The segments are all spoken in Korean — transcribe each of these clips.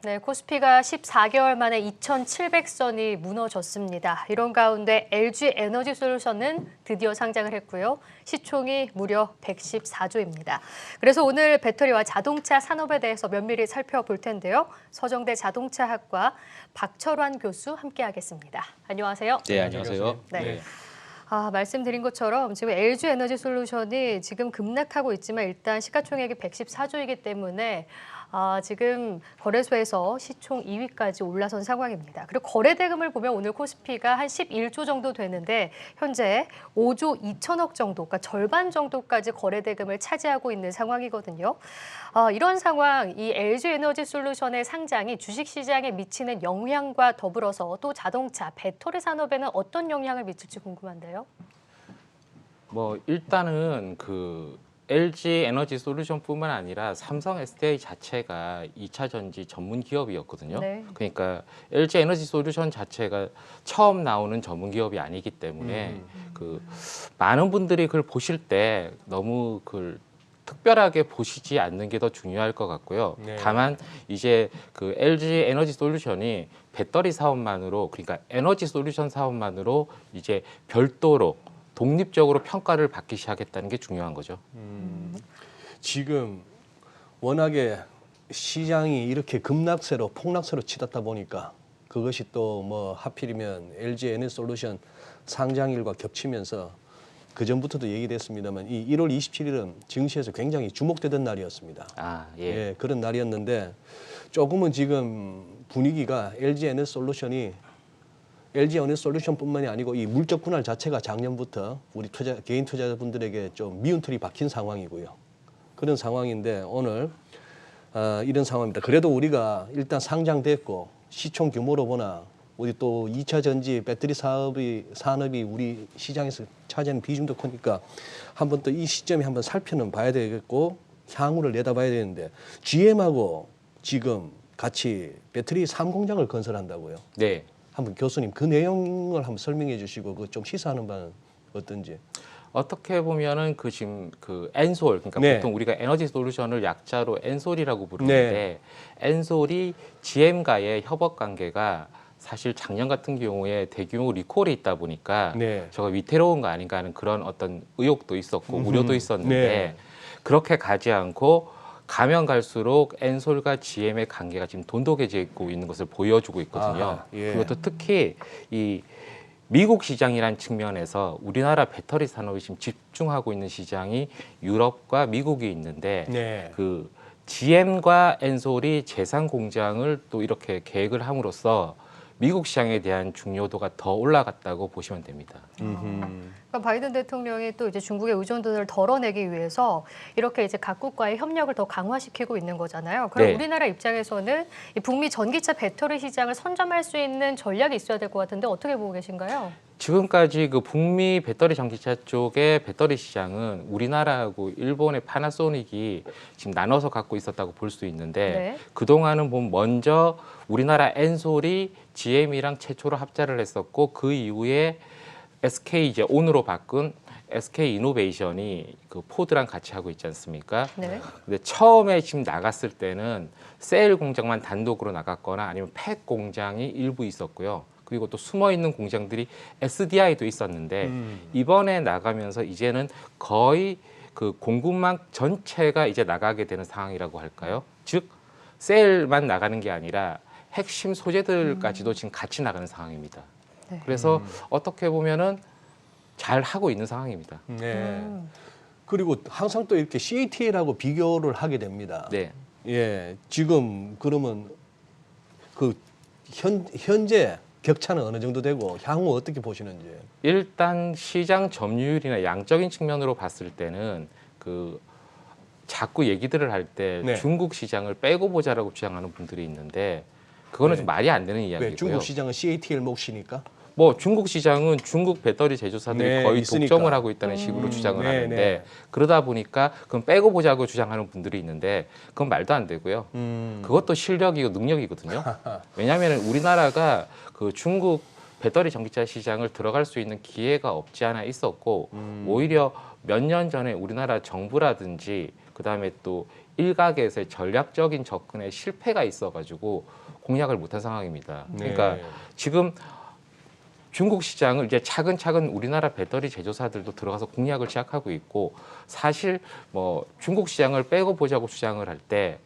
네, 코스피가 14개월 만에 2,700선이 무너졌습니다. 이런 가운데 LG 에너지솔루션은 드디어 상장을 했고요. 시총이 무려 114조입니다. 그래서 오늘 배터리와 자동차 산업에 대해서 면밀히 살펴볼 텐데요. 서정대 자동차학과 박철환 교수 함께하겠습니다. 안녕하세요. 네, 안녕하세요. 네. 말씀드린 것처럼 지금 LG 에너지솔루션이 지금 급락하고 있지만 일단 시가총액이 114조이기 때문에 지금 거래소에서 시총 2위까지 올라선 상황입니다. 그리고 거래 대금을 보면 오늘 코스피가 한 11조 정도 되는데 현재 5조 2천억 정도, 그러니까 절반 정도까지 거래 대금을 차지하고 있는 상황이거든요. 이런 상황, 이 LG 에너지솔루션의 상장이 주식시장에 미치는 영향과 더불어서 또 자동차, 배터리 산업에는 어떤 영향을 미칠지 궁금한데요. 일단은 LG 에너지 솔루션뿐만 아니라 삼성 SDI 자체가 2차 전지 전문 기업이었거든요. 네. 그러니까 LG 에너지 솔루션 자체가 처음 나오는 전문 기업이 아니기 때문에 많은 분들이 그걸 보실 때 너무 특별하게 보시지 않는 게 더 중요할 것 같고요. 네. 다만 이제 LG 에너지 솔루션이 배터리 사업만으로, 그러니까 에너지 솔루션 사업만으로 이제 별도로 독립적으로 평가를 받기 시작했다는 게 중요한 거죠. 지금 워낙에 시장이 이렇게 급락세로 폭락세로 치닫다 보니까 그것이 또 하필이면 LG 에너지솔루션 상장일과 겹치면서 그 전부터도 얘기됐습니다만 이 1월 27일은 증시에서 굉장히 주목되던 날이었습니다. 예, 그런 날이었는데 조금은 지금 분위기가 LG 에너지솔루션뿐만이 아니고 이 물적 분할 자체가 작년부터 우리 개인 투자자분들에게 좀 미운 털이 박힌 상황이고요. 그런 상황인데 오늘 이런 상황입니다. 그래도 우리가 일단 상장됐고 시총 규모로 보나 우리 또 2차 전지 배터리 산업이 우리 시장에서 차지하는 비중도 크니까 한번 또 이 시점에 한번 살펴는 봐야 되겠고 향후를 내다봐야 되는데 GM하고 지금 같이 배터리 3공장을 건설한다고요. 네. 한번 교수님 그 내용을 한번 설명해 주시고 그 좀 시사하는 바는 어떤지. 어떻게 보면은 지금 엔솔, 그러니까 네. 보통 우리가 에너지 솔루션을 약자로 엔솔이라고 부르는데 엔솔이 GM과의 협업 관계가 사실 작년 같은 경우에 대규모 리콜이 있다 보니까 저거 위태로운 거 아닌가 하는 그런 어떤 의혹도 있었고 우려도 있었는데 그렇게 가지 않고 가면 갈수록 엔솔과 GM의 관계가 지금 돈독해지고 있는 것을 보여주고 있거든요. 그것도 특히 이 미국 시장이라는 측면에서 우리나라 배터리 산업이 지금 집중하고 있는 시장이 유럽과 미국이 있는데 GM과 엔솔이 제상 공장을 또 이렇게 계획을 함으로써 미국 시장에 대한 중요도가 더 올라갔다고 보시면 됩니다. 그러니까 바이든 대통령이 또 이제 중국의 의존도를 덜어내기 위해서 이렇게 이제 각국과의 협력을 더 강화시키고 있는 거잖아요. 그럼 우리나라 입장에서는 이 북미 전기차 배터리 시장을 선점할 수 있는 전략이 있어야 될 것 같은데 어떻게 보고 계신가요? 지금까지 북미 배터리 전기차 쪽의 배터리 시장은 우리나라하고 일본의 파나소닉이 지금 나눠서 갖고 있었다고 볼 수 있는데 그동안은 먼저 우리나라 엔솔이 GM이랑 최초로 합자를 했었고 그 이후에 SK 이제 온으로 바꾼 SK 이노베이션이 포드랑 같이 하고 있지 않습니까? 근데 처음에 지금 나갔을 때는 셀 공장만 단독으로 나갔거나 아니면 팩 공장이 일부 있었고요. 그리고 또 숨어 있는 공장들이 SDI도 있었는데 이번에 나가면서 이제는 거의 공급망 전체가 이제 나가게 되는 상황이라고 할까요? 즉 셀만 나가는 게 아니라 핵심 소재들까지도 지금 같이 나가는 상황입니다. 그래서 어떻게 보면은 잘 하고 있는 상황입니다. 그리고 항상 또 이렇게 CATL하고 비교를 하게 됩니다. 예, 지금 그러면 현재 격차는 어느 정도 되고 향후 어떻게 보시는지. 일단 시장 점유율이나 양적인 측면으로 봤을 때는 자꾸 얘기들을 할 때 중국 시장을 빼고 보자라고 주장하는 분들이 있는데 그거는 좀 말이 안 되는 이야기고요. 중국 시장은 CATL 몫이니까? 중국 시장은 중국 배터리 제조사들이 거의 있으니까. 독점을 하고 있다는 식으로 주장을 하는데 그러다 보니까 그건 빼고 보자고 주장하는 분들이 있는데 그건 말도 안 되고요. 그것도 실력이고 능력이거든요. 왜냐하면 우리나라가 중국 배터리 전기차 시장을 들어갈 수 있는 기회가 없지 않아 있었고 오히려 몇 년 전에 우리나라 정부라든지 그다음에 또 일각에서의 전략적인 접근에 실패가 있어가지고 공략을 못한 상황입니다. 그러니까 네. 지금 중국 시장을 이제 차근차근 우리나라 배터리 제조사들도 들어가서 공략을 시작하고 있고, 사실 뭐 중국 시장을 빼고 보자고 주장을 할 때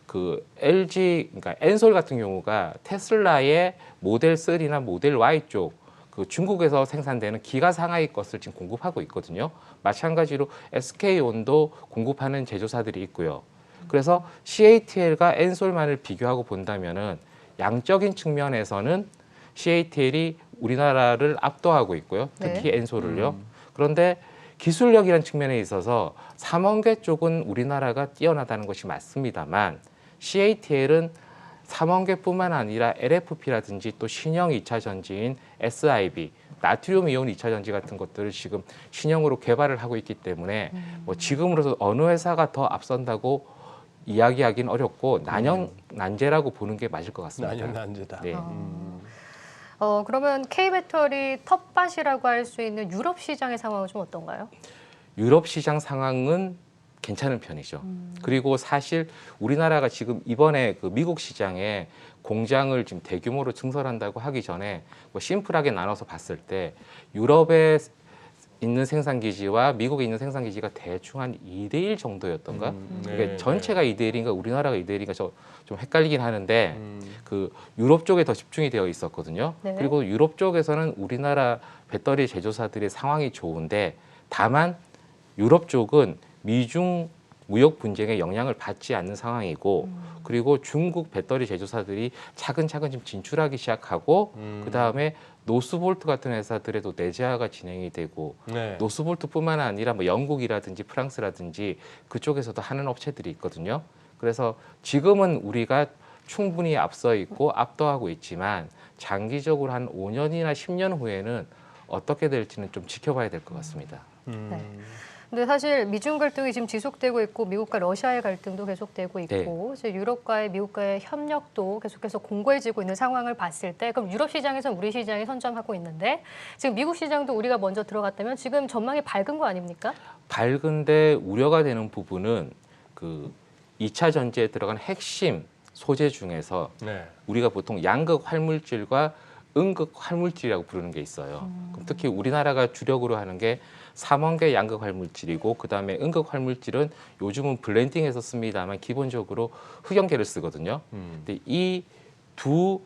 그 LG, 그러니까 엔솔 같은 경우가 테슬라의 모델 3나 모델 Y 쪽 그 중국에서 생산되는 기가 상하의 것을 지금 공급하고 있거든요. 마찬가지로 SK온도 공급하는 제조사들이 있고요. 그래서 CATL과 엔솔만을 비교하고 본다면은 양적인 측면에서는 CATL이 우리나라를 압도하고 있고요. 특히 네. 엔솔을요. 그런데 기술력이라는 측면에 있어서 삼원계 쪽은 우리나라가 뛰어나다는 것이 맞습니다만, CATL은 삼원계뿐만 아니라 LFP라든지 또 신형 2차 전지인 SIB, 나트륨 이온 2차 전지 같은 것들을 지금 신형으로 개발을 하고 있기 때문에 뭐 지금으로서 어느 회사가 더 앞선다고 이야기하기는 어렵고 난제라고 보는 게 맞을 것 같습니다. 난제다. 네. 그러면 K배터리 텃밭이라고 할 수 있는 유럽 시장의 상황은 좀 어떤가요? 유럽 시장 상황은 괜찮은 편이죠. 그리고 사실 우리나라가 지금 이번에 그 미국 시장에 공장을 지금 대규모로 증설한다고 하기 전에 뭐 심플하게 나눠서 봤을 때 유럽에 있는 생산 기지와 미국에 있는 생산 기지가 대충 한 2대1 정도였던가? 이게 전체가 2대1인가 우리나라가 2대1인가 좀 헷갈리긴 하는데 그 유럽 쪽에 더 집중이 되어 있었거든요. 네. 그리고 유럽 쪽에서는 우리나라 배터리 제조사들의 상황이 좋은데, 다만 유럽 쪽은 미중 무역 분쟁에 영향을 받지 않는 상황이고, 그리고 중국 배터리 제조사들이 차근차근 좀 진출하기 시작하고, 그 다음에 노스볼트 같은 회사들에도 내재화가 진행이 되고, 네. 노스볼트뿐만 아니라 뭐 영국이라든지 프랑스라든지 그쪽에서도 하는 업체들이 있거든요. 그래서 지금은 우리가 충분히 앞서 있고 압도하고 있지만 장기적으로 한 5년이나 10년 후에는 어떻게 될지는 좀 지켜봐야 될 것 같습니다. 네. 근데 사실 미중 갈등이 지금 지속되고 있고 미국과 러시아의 갈등도 계속되고 있고 이제 유럽과의 미국과의 협력도 계속해서 공고해지고 있는 상황을 봤을 때, 그럼 유럽 시장에서는 우리 시장이 선점하고 있는데 지금 미국 시장도 우리가 먼저 들어갔다면 지금 전망이 밝은 거 아닙니까? 밝은데 우려가 되는 부분은 그 2차 전지에 들어간 핵심 소재 중에서 네. 우리가 보통 양극 활물질과 음극 활물질이라고 부르는 게 있어요. 그럼 특히 우리나라가 주력으로 하는 게 삼원계 양극 활물질이고, 그다음에 음극 활물질은 요즘은 블렌딩해서 씁니다만 기본적으로 흑연계를 쓰거든요. 근데 이 두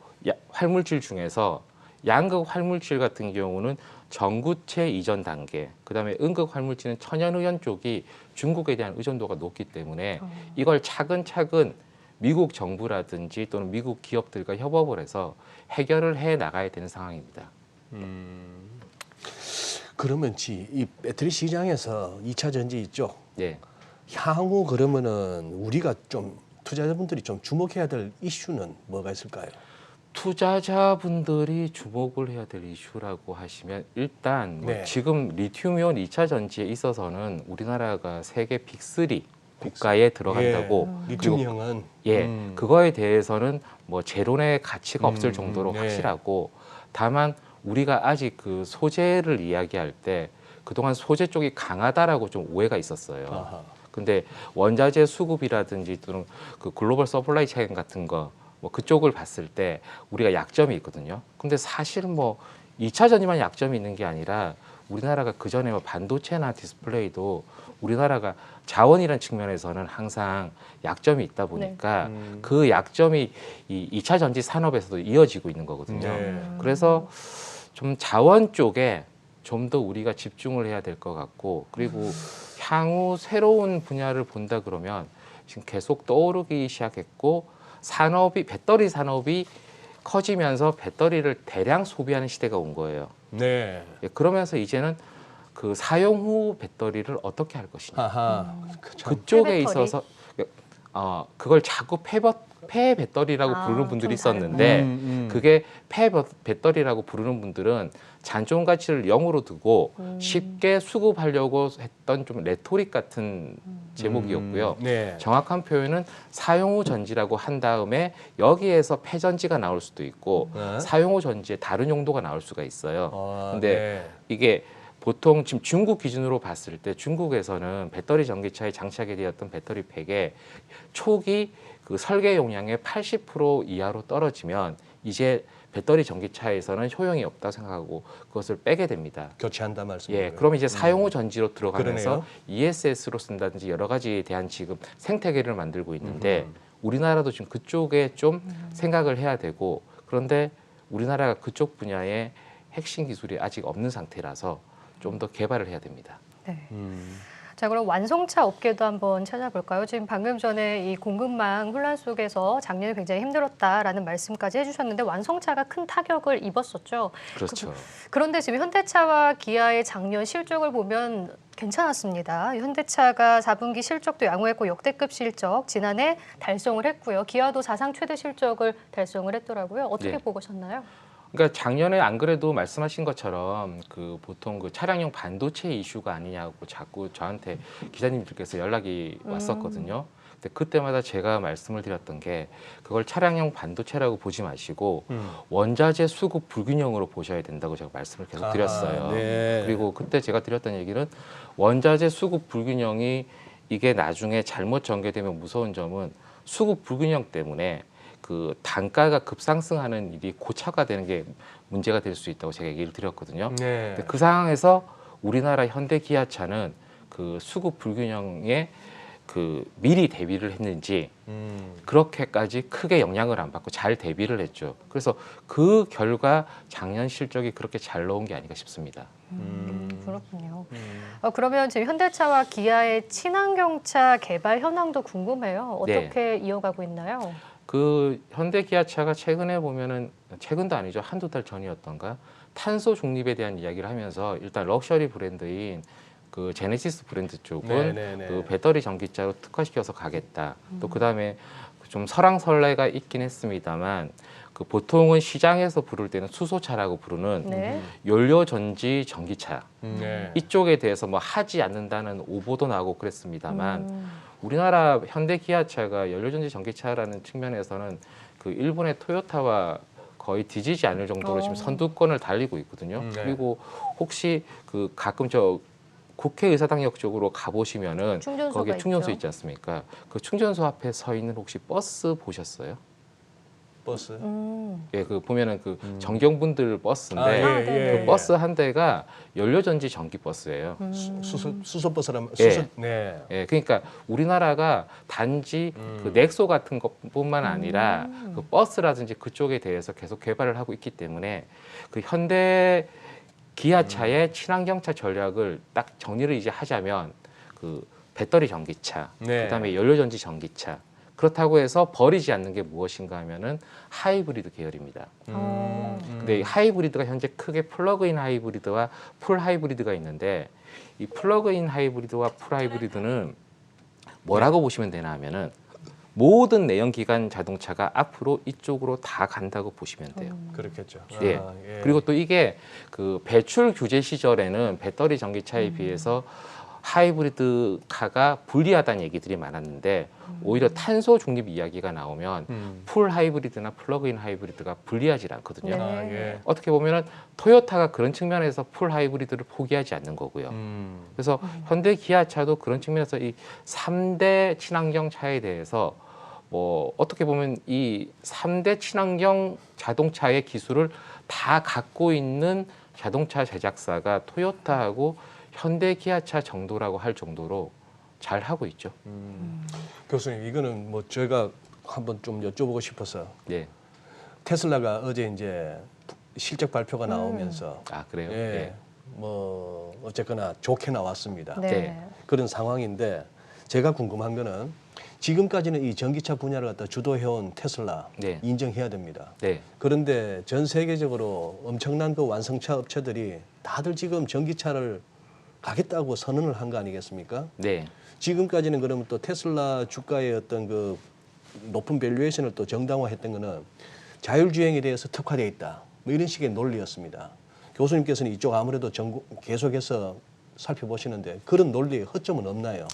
활물질 중에서 양극 활물질 같은 경우는 전구체 이전 단계, 그다음에 음극 활물질은 천연흑연 쪽이 중국에 대한 의존도가 높기 때문에 이걸 차근차근 미국 정부라든지 또는 미국 기업들과 협업을 해서 해결을 해 나가야 되는 상황입니다. 그러면 이 배터리 시장에서 2차 전지 있죠. 예. 향후 그러면은 우리가 좀 투자자분들이 좀 주목해야 될 이슈는 뭐가 있을까요? 투자자분들이 주목을 해야 될 이슈라고 하시면 일단 뭐 네. 지금 리튬이온 2차 전지에 있어서는 우리나라가 세계 빅3 국가에 들어간다고 리튬형은 그거에 대해서는 뭐 제론의 가치가 없을 정도로 네. 확실하고, 다만 우리가 아직 그 소재를 이야기할 때 그동안 소재 쪽이 강하다라고 좀 오해가 있었어요. 아하. 근데 원자재 수급이라든지 또는 그 글로벌 서플라이 체인 같은 거 뭐 그쪽을 봤을 때 우리가 약점이 있거든요. 근데 사실은 뭐 2차 전지만 약점이 있는 게 아니라 우리나라가 그 전에 뭐 반도체나 디스플레이도 우리나라가 자원이라는 측면에서는 항상 약점이 있다 보니까 그 약점이 이 2차 전지 산업에서도 이어지고 있는 거거든요. 네. 그래서 좀 자원 쪽에 좀 더 우리가 집중을 해야 될 것 같고, 그리고 향후 새로운 분야를 본다 그러면 지금 계속 떠오르기 시작했고, 산업이 배터리 산업이 커지면서 배터리를 대량 소비하는 시대가 온 거예요. 네. 예, 그러면서 이제는 그 사용 후 배터리를 어떻게 할 것이냐. 아하. 그쪽에 폐배터리? 있어서 그걸 자꾸 폐 배터리라고 부르는 분들이 좀 있었는데 그게 폐 배터리라고 부르는 분들은 잔존 가치를 0으로 두고 쉽게 수급하려고 했던 좀 레토릭 같은 제목이었고요. 네. 정확한 표현은 사용 후 전지라고 한 다음에 여기에서 폐전지가 나올 수도 있고 네. 사용 후 전지에 다른 용도가 나올 수가 있어요. 근데 네. 이게 보통 지금 중국 기준으로 봤을 때 중국에서는 배터리 전기차에 장착이 되었던 배터리 팩의 초기 그 설계 용량의 80% 이하로 떨어지면 이제 배터리 전기차에서는 효용이 없다고 생각하고 그것을 빼게 됩니다. 교체한다 말씀이에요. 예, 그럼 이제 사용 후 전지로 들어가면서 그러네요. ESS로 쓴다든지 여러 가지에 대한 지금 생태계를 만들고 있는데 우리나라도 지금 그쪽에 좀 생각을 해야 되고 그런데 우리나라가 그쪽 분야에 핵심 기술이 아직 없는 상태라서 좀 더 개발을 해야 됩니다. 네. 자, 그럼 완성차 업계도 한번 찾아볼까요? 지금 방금 전에 이 공급망 혼란 속에서 작년에 굉장히 힘들었다라는 말씀까지 해주셨는데 완성차가 큰 타격을 입었었죠. 그렇죠. 그런데 지금 현대차와 기아의 작년 실적을 보면 괜찮았습니다. 현대차가 4분기 실적도 양호했고 역대급 실적 지난해 달성을 했고요. 기아도 사상 최대 실적을 달성을 했더라고요. 어떻게 네. 보셨나요? 그러니까 작년에 안 그래도 말씀하신 것처럼 그 보통 그 차량용 반도체 이슈가 아니냐고 자꾸 저한테 기자님들께서 연락이 왔었거든요. 근데 그때마다 제가 말씀을 드렸던 게 그걸 차량용 반도체라고 보지 마시고 원자재 수급 불균형으로 보셔야 된다고 제가 말씀을 계속 드렸어요. 네. 그리고 그때 제가 드렸던 얘기는 원자재 수급 불균형이 이게 나중에 잘못 전개되면 무서운 점은 수급 불균형 때문에 그 단가가 급상승하는 일이 고차가 되는 게 문제가 될 수 있다고 제가 얘기를 드렸거든요. 네. 근데 그 상황에서 우리나라 현대 기아차는 그 수급 불균형에 그 미리 대비를 했는지 그렇게까지 크게 영향을 안 받고 잘 대비를 했죠. 그래서 그 결과 작년 실적이 그렇게 잘 나온 게 아닌가 싶습니다. 그렇군요. 그러면 지금 현대차와 기아의 친환경차 개발 현황도 궁금해요. 어떻게 이어가고 있나요? 그 현대 기아차가 최근에 보면은 최근도 아니죠. 한두 달 전이었던가 탄소 중립에 대한 이야기를 하면서 일단 럭셔리 브랜드인 그 제네시스 브랜드 쪽은 네네네. 그 배터리 전기차로 특화시켜서 가겠다. 또 그다음에 좀 설왕설래가 있긴 했습니다만 그 보통은 시장에서 부를 때는 수소차라고 부르는 네. 연료 전지 전기차 네. 이쪽에 대해서 뭐 하지 않는다는 오보도 나오고 그랬습니다만 우리나라 현대 기아차가 연료전지 전기차라는 측면에서는 그 일본의 토요타와 거의 뒤지지 않을 정도로 지금 선두권을 달리고 있거든요. 네. 그리고 혹시 그 가끔 저 국회의사당역 쪽으로 가보시면은 충전소가 거기에 충전소 있죠. 있지 않습니까? 그 충전소 앞에 서 있는 혹시 버스 보셨어요? 버스. 예, 그 보면은 그 정경분들 버스인데 아, 예, 네. 예, 그 버스 한 대가 연료전지 전기 버스예요. 수소 버스라면 예. 수소. 네. 예, 그러니까 우리나라가 단지 그 넥소 같은 것뿐만 아니라 그 버스라든지 그쪽에 대해서 계속 개발을 하고 있기 때문에 그 현대 기아차의 친환경차 전략을 딱 정리를 이제 하자면 그 배터리 전기차, 네. 그다음에 연료전지 전기차. 그렇다고 해서 버리지 않는 게 무엇인가 하면은 하이브리드 계열입니다. 근데 이 하이브리드가 현재 크게 플러그인 하이브리드와 풀 하이브리드가 있는데 이 플러그인 하이브리드와 풀 하이브리드는 뭐라고 보시면 되나 하면은 모든 내연기관 자동차가 앞으로 이쪽으로 다 간다고 보시면 돼요. 그렇겠죠. 예. 아, 예. 그리고 또 이게 그 배출 규제 시절에는 배터리 전기차에 비해서 하이브리드카가 불리하다는 얘기들이 많았는데 오히려 탄소 중립 이야기가 나오면 풀 하이브리드나 플러그인 하이브리드가 불리하지 않거든요. 네. 아, 예. 어떻게 보면은 토요타가 그런 측면에서 풀 하이브리드를 포기하지 않는 거고요. 그래서 현대 기아차도 그런 측면에서 이 3대 친환경 차에 대해서 뭐 어떻게 보면 이 3대 친환경 자동차의 기술을 다 갖고 있는 자동차 제작사가 토요타하고 현대 기아차 정도라고 할 정도로 잘 하고 있죠. 교수님, 이거는 뭐 제가 한번 좀 여쭤보고 싶어서 네. 테슬라가 어제 이제 실적 발표가 나오면서 아 그래요? 예, 네. 뭐 어쨌거나 좋게 나왔습니다. 네. 네. 그런 상황인데 제가 궁금한 거는 지금까지는 이 전기차 분야를 갖다 주도해온 테슬라 네. 인정해야 됩니다. 네. 그런데 전 세계적으로 엄청난 그 완성차 업체들이 다들 지금 전기차를 가겠다고 선언을 한 거 아니겠습니까? 네. 지금까지는 그러면 또 테슬라 주가의 어떤 그 높은 밸류에이션을 또 정당화했던 거는 자율주행에 대해서 특화되어 있다. 뭐 이런 식의 논리였습니다. 교수님께서는 이쪽 아무래도 계속해서 살펴보시는데 그런 논리에 허점은 없나요?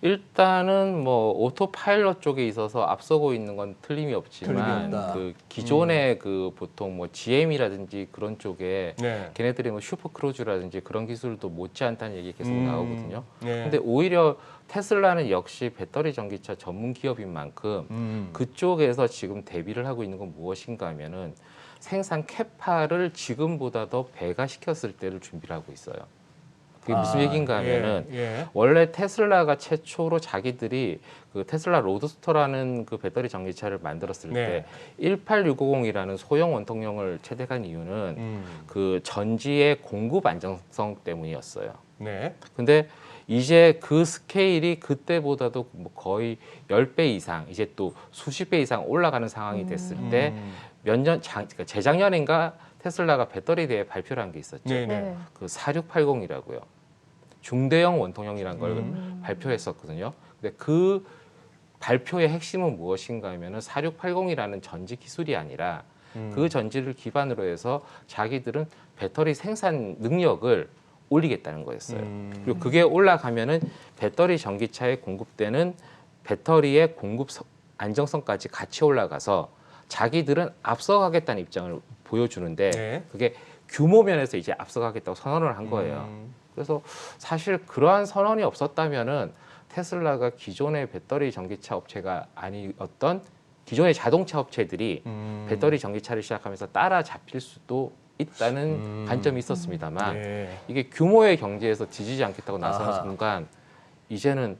일단은 뭐 오토파일럿 쪽에 있어서 앞서고 있는 건 틀림이 없지만 틀림이 없다. 그 기존의 그 보통 뭐 GM이라든지 그런 쪽에 네. 걔네들이 뭐 슈퍼크루즈라든지 그런 기술도 못지않다는 얘기 계속 나오거든요. 네. 근데 오히려 테슬라는 역시 배터리 전기차 전문 기업인 만큼 그쪽에서 지금 대비를 하고 있는 건 무엇인가 하면은 생산 캐파를 지금보다 더 배가시켰을 때를 준비를 하고 있어요. 그게 무슨 얘기인가 하면은 원래 테슬라가 최초로 자기들이 그 테슬라 로드스터라는 그 배터리 전기차를 만들었을 때 18650이라는 소형 원통형을 채택한 이유는 그 전지의 공급 안정성 때문이었어요. 네. 근데 이제 그 스케일이 그때보다도 뭐 거의 10배 이상, 이제 또 수십 배 이상 올라가는 상황이 됐을 때 몇 년, 그러니까 재작년인가 테슬라가 배터리 대회 발표를 한 게 있었죠. 네. 그 4680이라고요. 중대형 원통형이라는 걸 발표했었거든요. 근데 그 발표의 핵심은 무엇인가 하면은 4680이라는 전지 기술이 아니라 그 전지를 기반으로 해서 자기들은 배터리 생산 능력을 올리겠다는 거였어요. 그리고 그게 올라가면은 배터리 전기차에 공급되는 배터리의 공급 안정성까지 같이 올라가서 자기들은 앞서가겠다는 입장을 보여주는데 그게 규모 면에서 이제 앞서가겠다고 선언을 한 거예요. 그래서 사실 그러한 선언이 없었다면은 테슬라가 기존의 배터리 전기차 업체가 아니었던 기존의 자동차 업체들이 배터리 전기차를 시작하면서 따라잡힐 수도 있다는 관점이 있었습니다만 이게 규모의 경제에서 뒤지지 않겠다고 나서는 순간 이제는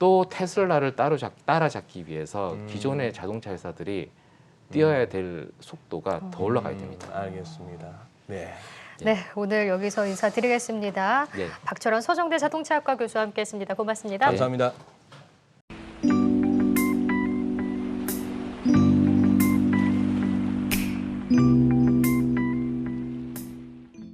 또 테슬라를 따라잡기 위해서 기존의 자동차 회사들이 뛰어야 될 속도가 더 올라가야 됩니다. 알겠습니다. 네. 네, 오늘 여기서 인사드리겠습니다. 네. 박철원 서정대 자동차학과 교수와 함께했습니다. 고맙습니다. 감사합니다.